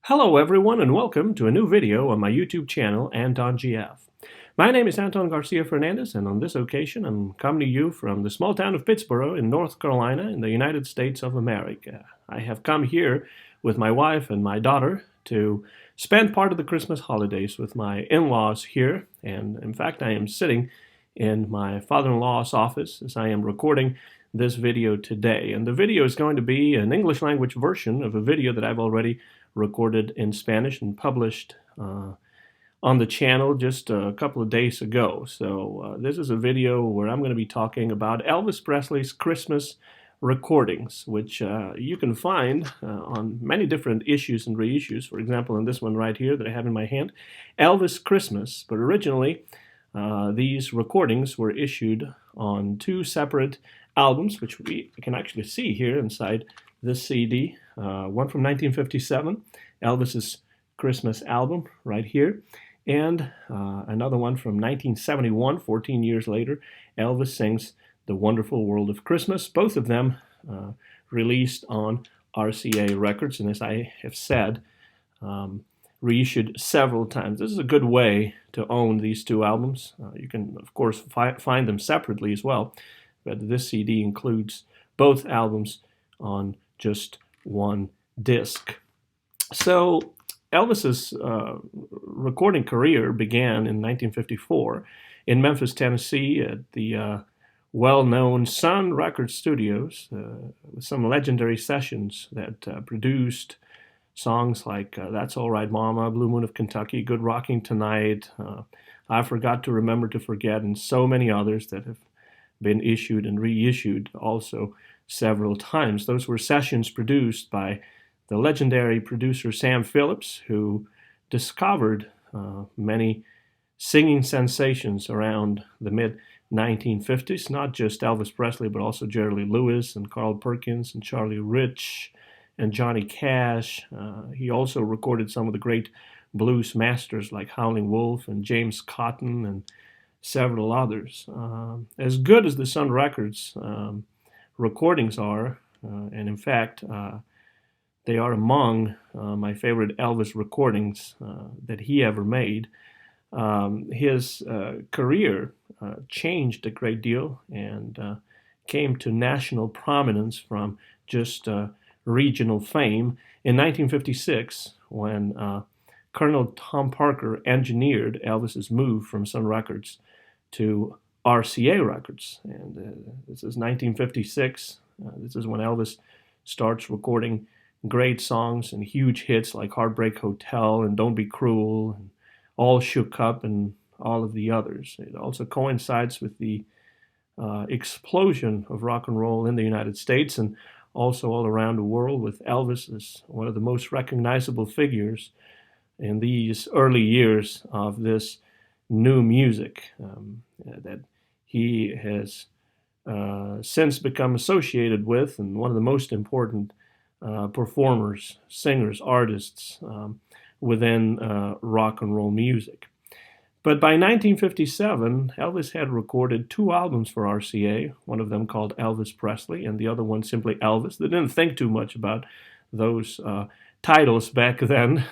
Hello everyone and welcome to a new video on my YouTube channel, Anton GF. My name is Anton Garcia Fernandez, and on this occasion I'm coming to you from the small town of Pittsburgh in North Carolina in the United States of America. I have come here with my wife and my daughter to spend part of the Christmas holidays with my in-laws here, and in fact I am sitting in my father-in-law's office as I am recording this video today. And the video is going to be an English language version of a video that I've already recorded in Spanish and published on the channel just a couple of days ago. So this is a video where I'm going to be talking about Elvis Presley's Christmas recordings, which you can find on many different issues and reissues. For example, in this one right here that I have in my hand, Elvis Christmas. But originally, these recordings were issued on two separate albums, which we can actually see here inside this CD. One from 1957, Elvis's Christmas Album, right here, and another one from 1971, 14 years later, Elvis Sings The Wonderful World of Christmas. Both of them released on RCA Records, and as I have said, reissued several times. This is a good way to own these two albums. You can, of course, find them separately as well, but this CD includes both albums on just one disc. So Elvis's recording career began in 1954 in Memphis, Tennessee at the well-known Sun Records Studios, with some legendary sessions that produced songs like That's All Right Mama, Blue Moon of Kentucky, Good Rocking Tonight, I Forgot to Remember to Forget, and so many others that have been issued and reissued also several times. Those were sessions produced by the legendary producer Sam Phillips, who discovered many singing sensations around the mid-1950s, not just Elvis Presley, but also Jerry Lee Lewis and Carl Perkins and Charlie Rich and Johnny Cash. He also recorded some of the great blues masters like Howlin' Wolf and James Cotton and several others. As good as the Sun Records recordings are, and in fact, they are among my favorite Elvis recordings that he ever made. His career changed a great deal and came to national prominence from just regional fame in 1956 when Colonel Tom Parker engineered Elvis's move from Sun Records to RCA Records. And this is 1956. This is when Elvis starts recording great songs and huge hits like Heartbreak Hotel and Don't Be Cruel and All Shook Up and all of the others. It also coincides with the explosion of rock and roll in the United States and also all around the world, with Elvis as one of the most recognizable figures in these early years of this new music that he has since become associated with, and one of the most important performers, singers, artists within rock and roll music. But by 1957, Elvis had recorded two albums for RCA, one of them called Elvis Presley and the other one simply Elvis. They didn't think too much about those titles back then.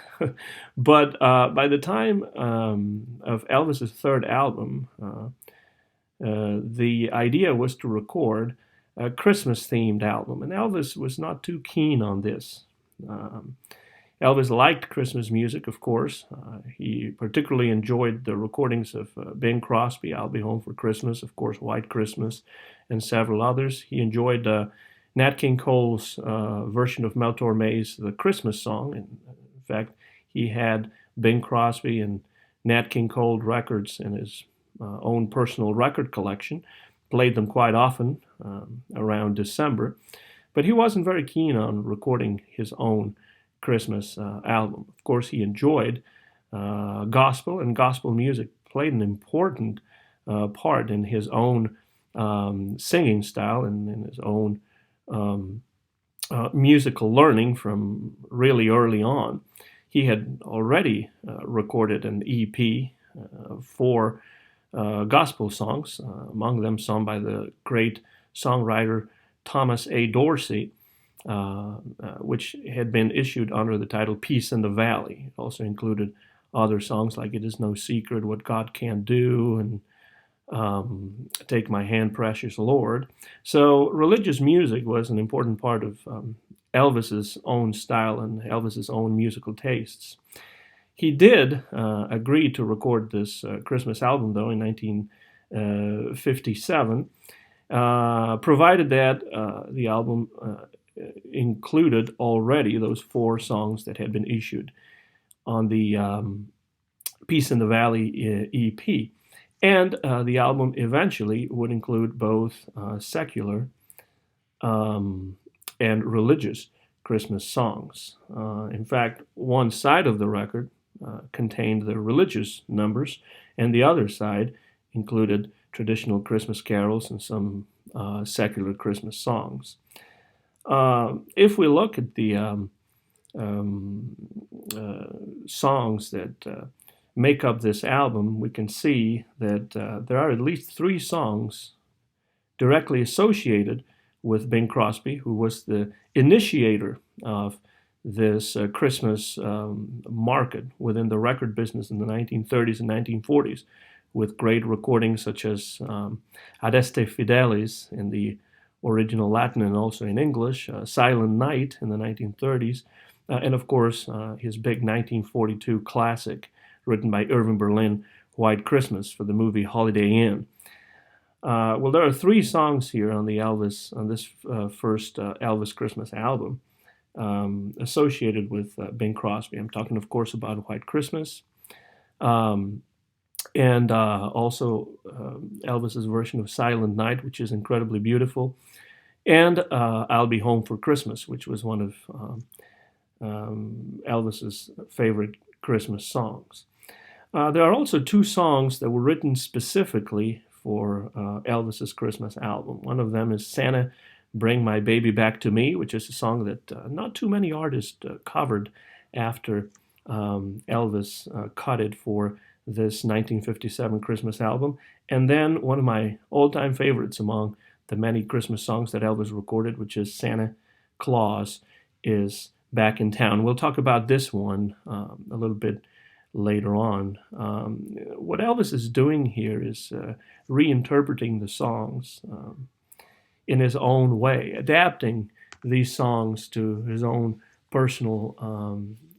But by the time of Elvis's third album, the idea was to record a Christmas-themed album, and Elvis was not too keen on this. Elvis liked Christmas music, of course. He particularly enjoyed the recordings of Bing Crosby, I'll Be Home for Christmas, of course, White Christmas, and several others. He enjoyed Nat King Cole's version of Mel Torme's The Christmas Song. In fact, he had Bing Crosby and Nat King Cole records in his own personal record collection, played them quite often around December, but he wasn't very keen on recording his own Christmas album. Of course, he enjoyed gospel, and gospel music played an important part in his own singing style and in his own musical learning from really early on. He had already recorded an EP for gospel songs, among them some by the great songwriter Thomas A. Dorsey. which had been issued under the title Peace in the Valley. It also included other songs like It Is No Secret, What God Can Do, and Take My Hand, Precious Lord. So religious music was an important part of Elvis's own style and Elvis's own musical tastes. He did agree to record this Christmas album, though, in 1957, provided that the album included already those 4 songs that had been issued on the Peace in the Valley EP. And the album eventually would include both secular and religious Christmas songs. In fact, one side of the record contained the religious numbers, and the other side included traditional Christmas carols and some secular Christmas songs. If we look at the songs that make up this album, we can see that there are at least 3 songs directly associated with Bing Crosby, who was the initiator of this Christmas market within the record business in the 1930s and 1940s, with great recordings such as Adeste Fidelis in the original Latin and also in English, Silent Night in the 1930s, and of course his big 1942 classic written by Irving Berlin, White Christmas, for the movie Holiday Inn. Well, there are 3 songs here on this first Elvis Christmas album associated with Bing Crosby. I'm talking, of course, about White Christmas, and also Elvis's version of Silent Night, which is incredibly beautiful, and I'll Be Home for Christmas, which was one of Elvis's favorite Christmas songs. There are also 2 songs that were written specifically for Elvis's Christmas album. One of them is Santa, Bring My Baby Back to Me, which is a song that not too many artists covered after Elvis cut it for this 1957 Christmas album. And then one of my all-time favorites among the many Christmas songs that Elvis recorded, which is Santa Claus Is Back in Town. We'll talk about this one a little bit later on. What Elvis is doing here is reinterpreting the songs in his own way, adapting these songs to his own personal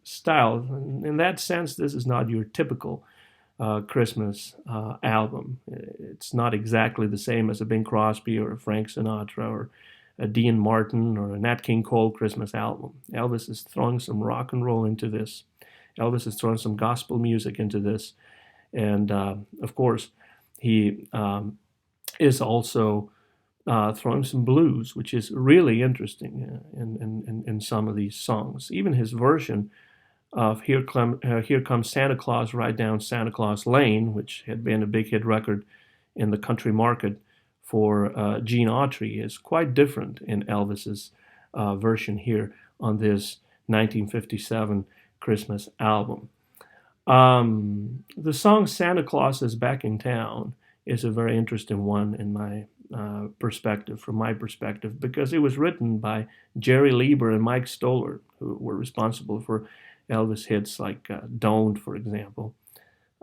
style. In that sense, this is not your typical Christmas album. It's not exactly the same as a Bing Crosby or a Frank Sinatra or a Dean Martin or a Nat King Cole Christmas album. Elvis is throwing some rock and roll into this. Elvis is throwing some gospel music into this. And of course, he is also throwing some blues, which is really interesting in some of these songs. Even his version of Here Comes Santa Claus Right Down Santa Claus Lane, which had been a big hit record in the country market for Gene Autry, is quite different in Elvis's version here on this 1957 Christmas album. The song Santa Claus Is Back in Town is a very interesting one in my from my perspective, because it was written by Jerry Lieber and Mike Stoller, who were responsible for Elvis hits like Don't, for example,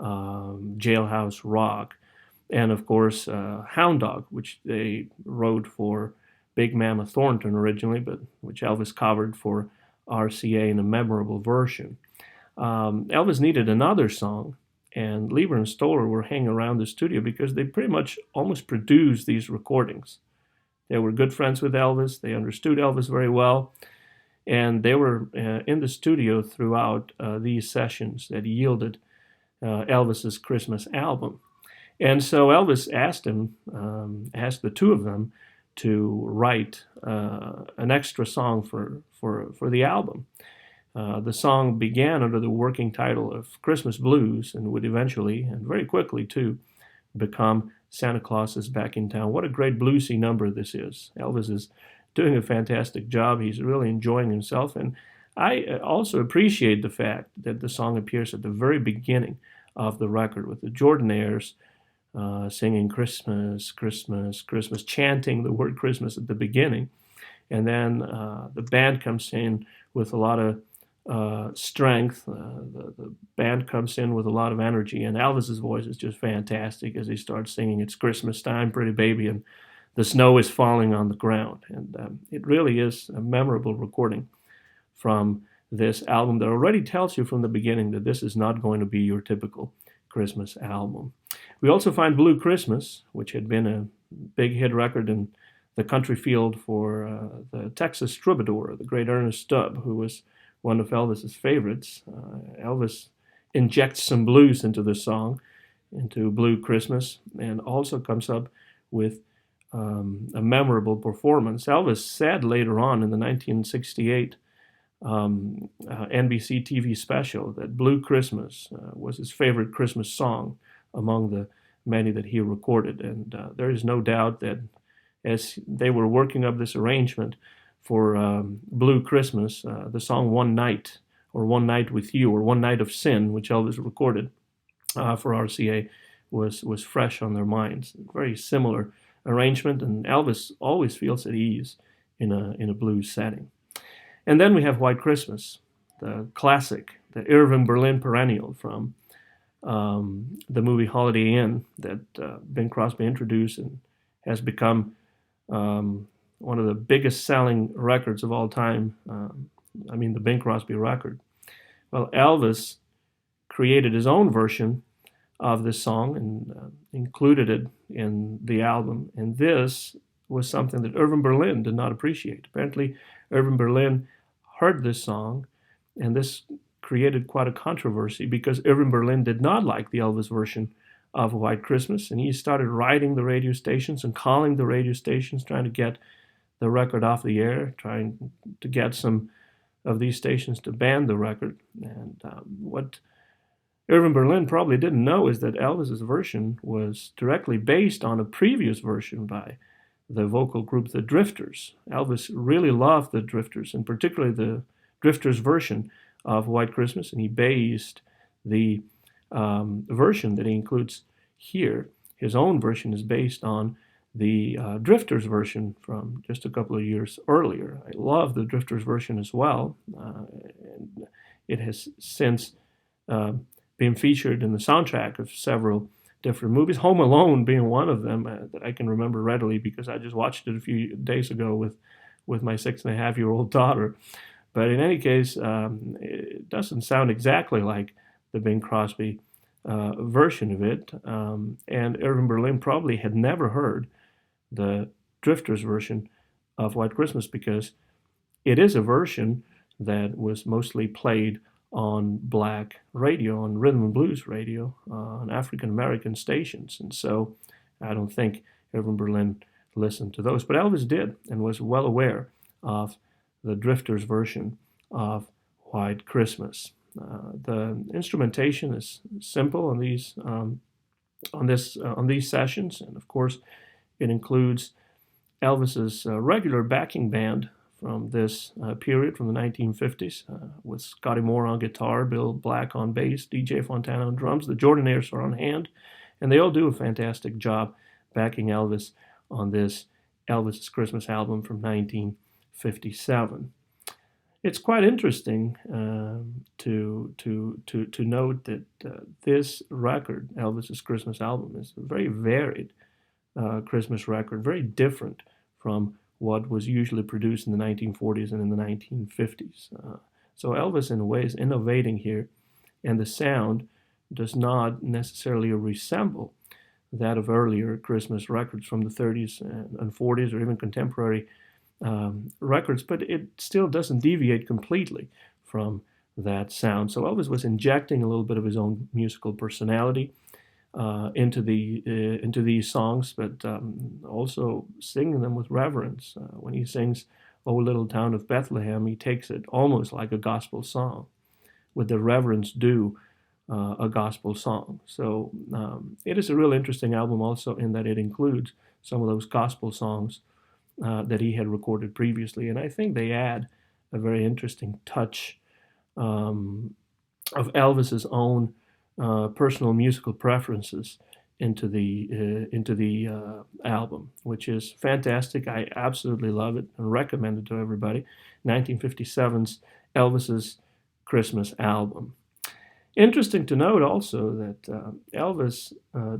Jailhouse Rock, and of course Hound Dog, which they wrote for Big Mama Thornton originally, but which Elvis covered for RCA in a memorable version. Elvis needed another song, and Lieber and Stoller were hanging around the studio because they pretty much almost produced these recordings. They were good friends with Elvis. They understood Elvis very well. And they were in the studio throughout these sessions that yielded Elvis's Christmas album. And so Elvis asked the 2 of them to write an extra song for the album. The song began under the working title of Christmas Blues and would eventually, and very quickly too, become Santa Claus Is Back in Town. What a great bluesy number this is. Elvis is doing a fantastic job. He's really enjoying himself. And I also appreciate the fact that the song appears at the very beginning of the record with the Jordanaires singing Christmas, Christmas, Christmas, chanting the word Christmas at the beginning. and then the band comes in with a lot of strength. The band comes in with a lot of energy, and Elvis's voice is just fantastic as he starts singing "It's Christmas Time, Pretty Baby," and the snow is falling on the ground. And it really is a memorable recording from this album that already tells you from the beginning that this is not going to be your typical Christmas album. We also find Blue Christmas, which had been a big hit record in the country field for the Texas troubadour, the great Ernest Stubb, who was one of Elvis's favorites. Elvis injects some blues into the song, into Blue Christmas, and also comes up with a memorable performance. Elvis said later on in the 1968 NBC TV special that Blue Christmas was his favorite Christmas song among the many that he recorded. And there is no doubt that as they were working up this arrangement for Blue Christmas, the song One Night, or One Night with You, or One Night of Sin, which Elvis recorded for RCA, was fresh on their minds. Very similar arrangement, and Elvis always feels at ease in a blues setting. And then we have White Christmas, the classic, the Irving Berlin perennial from the movie Holiday Inn that Bing Crosby introduced and has become one of the biggest selling records of all time. The Bing Crosby record. Well, Elvis created his own version of this song and included it in the album. And this was something that Irving Berlin did not appreciate. Apparently, Irving Berlin heard this song, and this created quite a controversy because Irving Berlin did not like the Elvis version of White Christmas, and he started writing the radio stations and calling the radio stations, trying to get the record off the air, trying to get some of these stations to ban the record. And what Irving Berlin probably didn't know is that Elvis's version was directly based on a previous version by the vocal group The Drifters. Elvis really loved The Drifters, and particularly the Drifters version of White Christmas, and he based the version that he includes here. His own version is based on the Drifters version from just a couple of years earlier. I love the Drifters version as well. And it has since been featured in the soundtrack of several different movies, Home Alone being one of them that I can remember readily because I just watched it a few days ago with my 6.5-year-old daughter. But in any case, it doesn't sound exactly like the Bing Crosby version of it. And Irving Berlin probably had never heard the Drifters version of White Christmas because it is a version that was mostly played on black radio, on rhythm and blues radio, on African American stations. And so I don't think Irving Berlin listened to those. But Elvis did and was well aware of the Drifters version of White Christmas. The instrumentation is simple on these sessions, and of course, it includes Elvis's regular backing band from this period, from the 1950s, with Scotty Moore on guitar, Bill Black on bass, DJ Fontana on drums. The Jordanaires are on hand, and they all do a fantastic job backing Elvis on this Elvis Christmas album from 1957. It's quite interesting to note that this record, Elvis's Christmas album, is a very varied Christmas record, very different from what was usually produced in the 1940s and in the 1950s. So Elvis, in a way, is innovating here, and the sound does not necessarily resemble that of earlier Christmas records from the 30s and 40s, or even contemporary records, but it still doesn't deviate completely from that sound. So Elvis was injecting a little bit of his own musical personality into these songs, but also singing them with reverence. When he sings "O Little Town of Bethlehem," he takes it almost like a gospel song, with the reverence due a gospel song. So it is a real interesting album also in that it includes some of those gospel songs that he had recorded previously, and I think they add a very interesting touch of Elvis's own personal musical preferences into the album, which is fantastic. I absolutely love it and recommend it to everybody. 1957's Elvis's Christmas Album. Interesting to note also that Elvis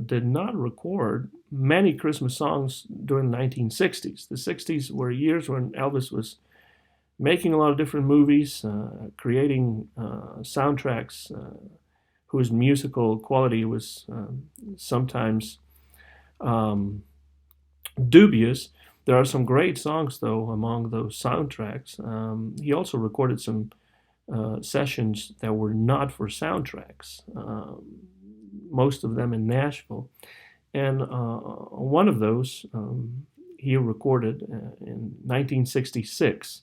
did not record many Christmas songs during the 1960s. The 60s were years when Elvis was making a lot of different movies, creating soundtracks whose musical quality was sometimes dubious. There are some great songs, though, among those soundtracks. He also recorded some sessions that were not for soundtracks, most of them in Nashville. And one of those he recorded in 1966,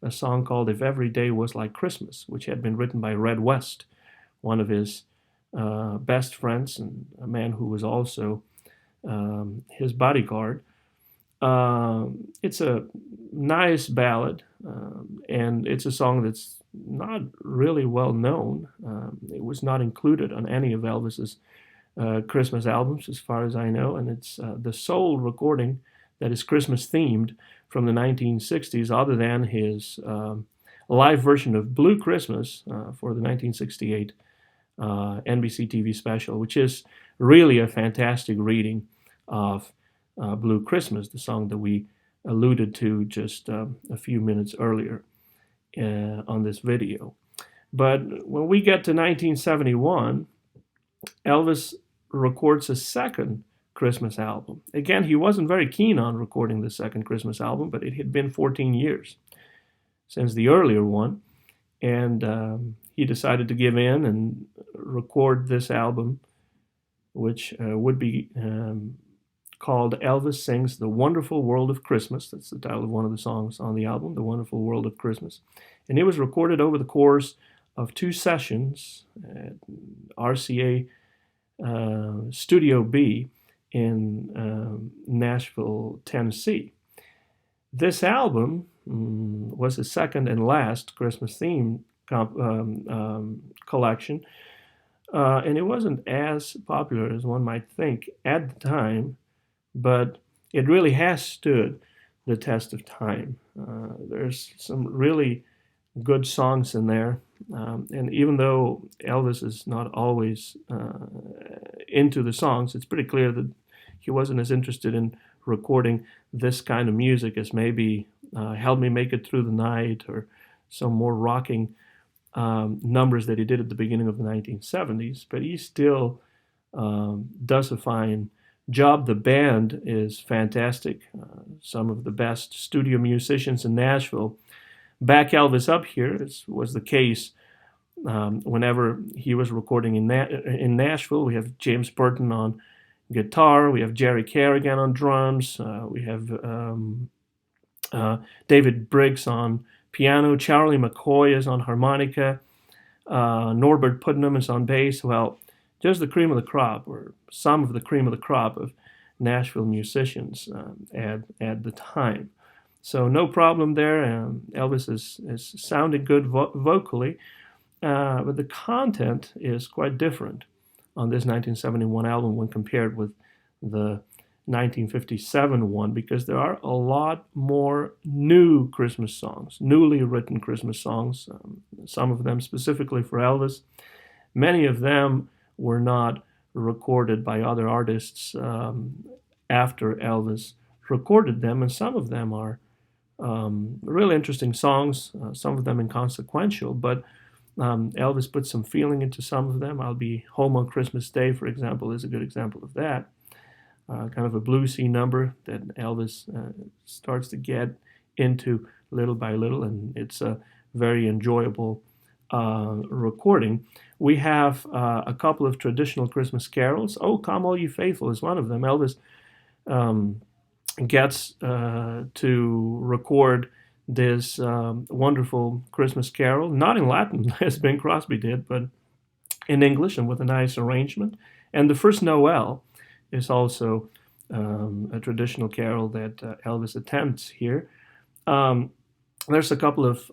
a song called If Every Day Was Like Christmas, which had been written by Red West, one of his best friends and a man who was also his bodyguard. It's a nice ballad, and it's a song that's not really well known. It was not included on any of Elvis's Christmas albums, as far as I know, and it's the sole recording that is Christmas themed from the 1960s, other than his live version of Blue Christmas for the 1968 NBC TV special, which is really a fantastic reading of Blue Christmas, the song that we alluded to just a few minutes earlier on this video. But when we get to 1971, Elvis records a second Christmas album. Again, he wasn't very keen on recording the second Christmas album, but it had been 14 years since the earlier one, and he decided to give in and record this album, which would be called Elvis Sings The Wonderful World of Christmas. That's the title of one of the songs on the album, The Wonderful World of Christmas. And it was recorded over the course of 2 sessions at RCA Studio B in Nashville, Tennessee. This album was his second and last Christmas theme collection, and it wasn't as popular as one might think at the time, but it really has stood the test of time. There's some really good songs in there, and even though Elvis is not always into the songs, it's pretty clear that he wasn't as interested in recording this kind of music as maybe Help Me Make It Through the Night or some more rocking numbers that he did at the beginning of the 1970s, but he still does a fine job. The band is fantastic. Some of the best studio musicians in Nashville back Elvis up here, as was the case whenever he was recording in Nashville. We have James Burton on guitar, we have Jerry Kerrigan on drums, we have David Briggs on piano, Charlie McCoy is on harmonica, Norbert Putnam is on bass. Well, just the cream of the crop, or some of the cream of the crop of Nashville musicians at the time. So no problem there. Elvis is sounding good vocally, but the content is quite different on this 1971 album when compared with the 1957 one, because there are a lot more new Christmas songs, newly written Christmas songs, some of them specifically for Elvis. Many of them were not recorded by other artists after Elvis recorded them, and some of them are really interesting songs, some of them inconsequential, but Elvis put some feeling into some of them. I'll Be Home on Christmas Day, for example, is a good example of that. Kind of a bluesy number that Elvis starts to get into little by little, and it's a very enjoyable recording. We have a couple of traditional Christmas carols. Oh, Come All You Faithful is one of them. Elvis gets to record this wonderful Christmas carol, not in Latin as Bing Crosby did, but in English and with a nice arrangement. And The First Noel is also a traditional carol that Elvis attempts here. There's a couple of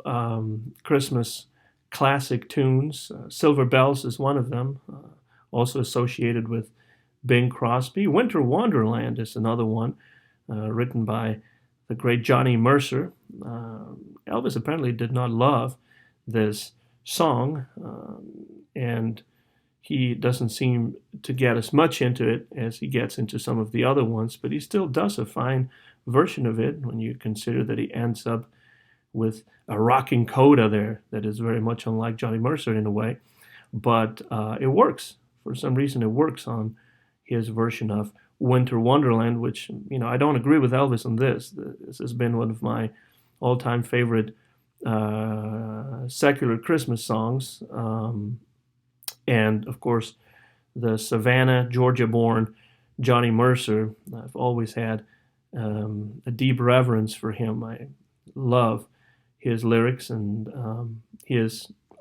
Christmas classic tunes. Silver Bells is one of them, also associated with Bing Crosby. Winter Wonderland is another one, written by the great Johnny Mercer. Elvis apparently did not love this song, and he doesn't seem to get as much into it as he gets into some of the other ones, but he still does a fine version of it when you consider that he ends up with a rocking coda there that is very much unlike Johnny Mercer in a way. But it works. For some reason, it works on his version of Winter Wonderland, which, I don't agree with Elvis on this. This has been one of my all-time favorite secular Christmas songs. And, of course, the Savannah, Georgia-born Johnny Mercer. I've always had a deep reverence for him. I love his lyrics, and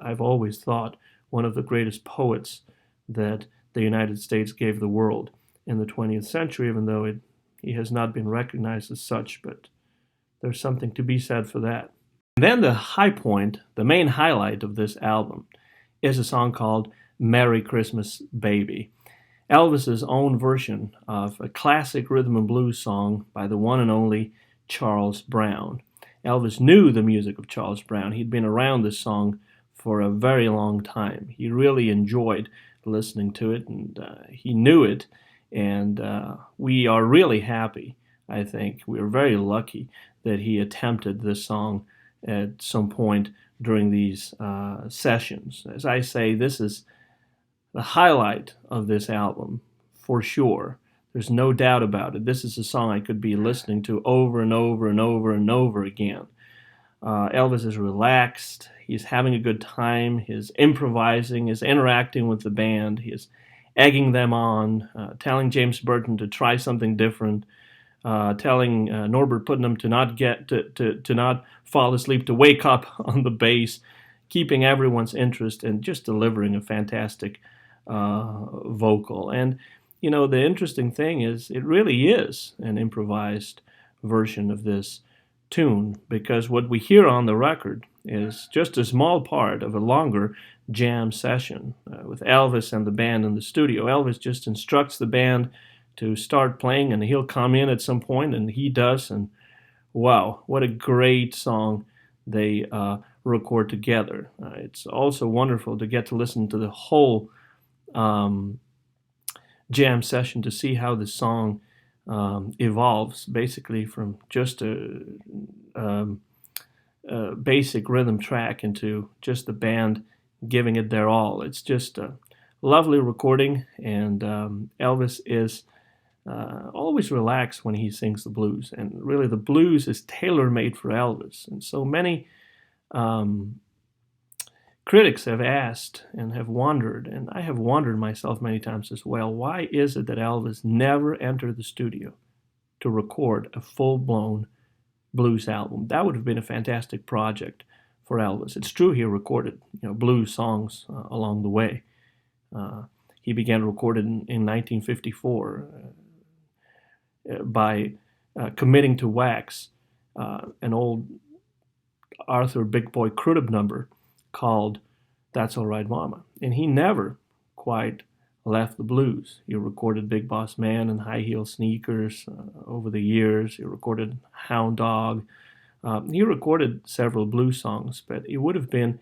I've always thought, one of the greatest poets that the United States gave the world in the 20th century, even though he has not been recognized as such, but there's something to be said for that. And then the high point, the main highlight of this album, is a song called Merry Christmas, Baby. Elvis's own version of a classic rhythm and blues song by the one and only Charles Brown. Elvis knew the music of Charles Brown. He'd been around this song for a very long time. He really enjoyed listening to it, and he knew it, and we are really happy, I think. We're very lucky that he attempted this song at some point during these sessions. As I say, this is the highlight of this album, for sure. There's no doubt about it. This is a song I could be listening to over and over and over and over again. Elvis is relaxed. He's having a good time. He's improvising. He's interacting with the band. He's egging them on, telling James Burton to try something different, telling Norbert Putnam to not fall asleep, to wake up on the bass, keeping everyone's interest, and just delivering a fantastic vocal. And the interesting thing is, it really is an improvised version of this tune, because what we hear on the record is just a small part of a longer jam session with Elvis and the band in the studio. Elvis just instructs the band to start playing, and he'll come in at some point, and he does, and wow, what a great song they record together. It's also wonderful to get to listen to the whole jam session to see how the song evolves, basically from just a basic rhythm track into just the band giving it their all. It's just a lovely recording, and Elvis is always relaxed when he sings the blues, and really the blues is tailor-made for Elvis. And so many critics have asked and have wondered, and I have wondered myself many times as well, why is it that Elvis never entered the studio to record a full-blown blues album? That would have been a fantastic project for Elvis. It's true he recorded blues songs along the way. He began recording in 1954 by committing to wax an old Arthur Big Boy Crudup number called That's All Right Mama. And he never quite left the blues. He recorded Big Boss Man and High Heel Sneakers over the years. He recorded Hound Dog. He recorded several blues songs, but it would have been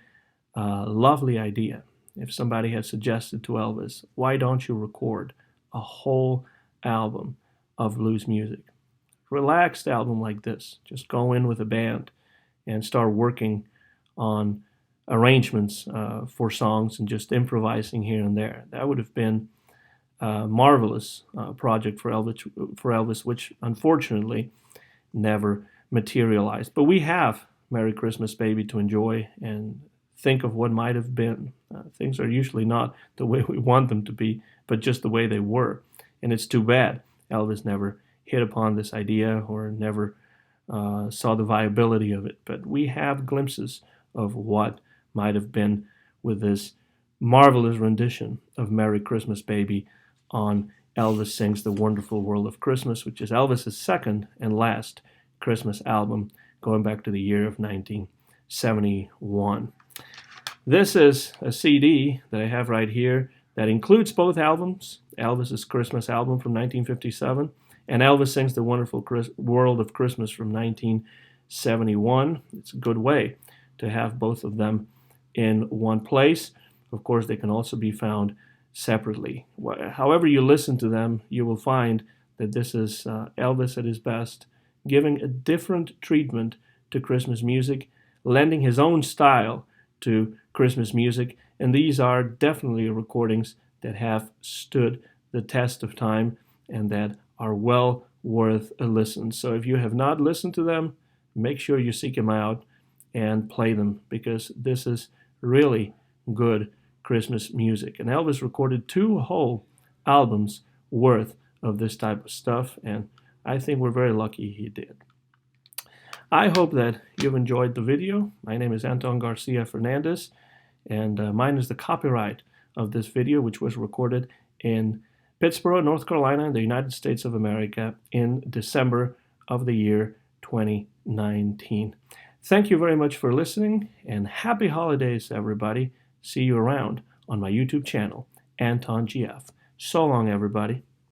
a lovely idea if somebody had suggested to Elvis, why don't you record a whole album of blues music? Relaxed album like this. Just go in with a band and start working on arrangements for songs and just improvising here and there. That would have been a marvelous project for Elvis, which unfortunately never materialized. But we have Merry Christmas, Baby to enjoy and think of what might have been. Things are usually not the way we want them to be, but just the way they were. And it's too bad Elvis never hit upon this idea or never saw the viability of it. But we have glimpses of what might have been with this marvelous rendition of Merry Christmas, Baby on Elvis Sings the Wonderful World of Christmas, which is Elvis's second and last Christmas album, going back to the year of 1971. This is a CD that I have right here that includes both albums, Elvis's Christmas Album from 1957 and Elvis Sings the Wonderful World of Christmas from 1971. It's a good way to have both of them in one place. Of course, they can also be found separately. However you listen to them, you will find that this is Elvis at his best, giving a different treatment to Christmas music, lending his own style to Christmas music, and these are definitely recordings that have stood the test of time and that are well worth a listen. So if you have not listened to them, make sure you seek them out and play them, because this is really good Christmas music. And Elvis recorded 2 whole albums worth of this type of stuff, and I think we're very lucky he did. I hope that you've enjoyed the video. My name is Anton Garcia Fernandez, and mine is the copyright of this video, which was recorded in Pittsboro, North Carolina, in the United States of America in December of the year 2019. Thank you very much for listening, and happy holidays, everybody. See you around on my YouTube channel, Anton GF. So long, everybody.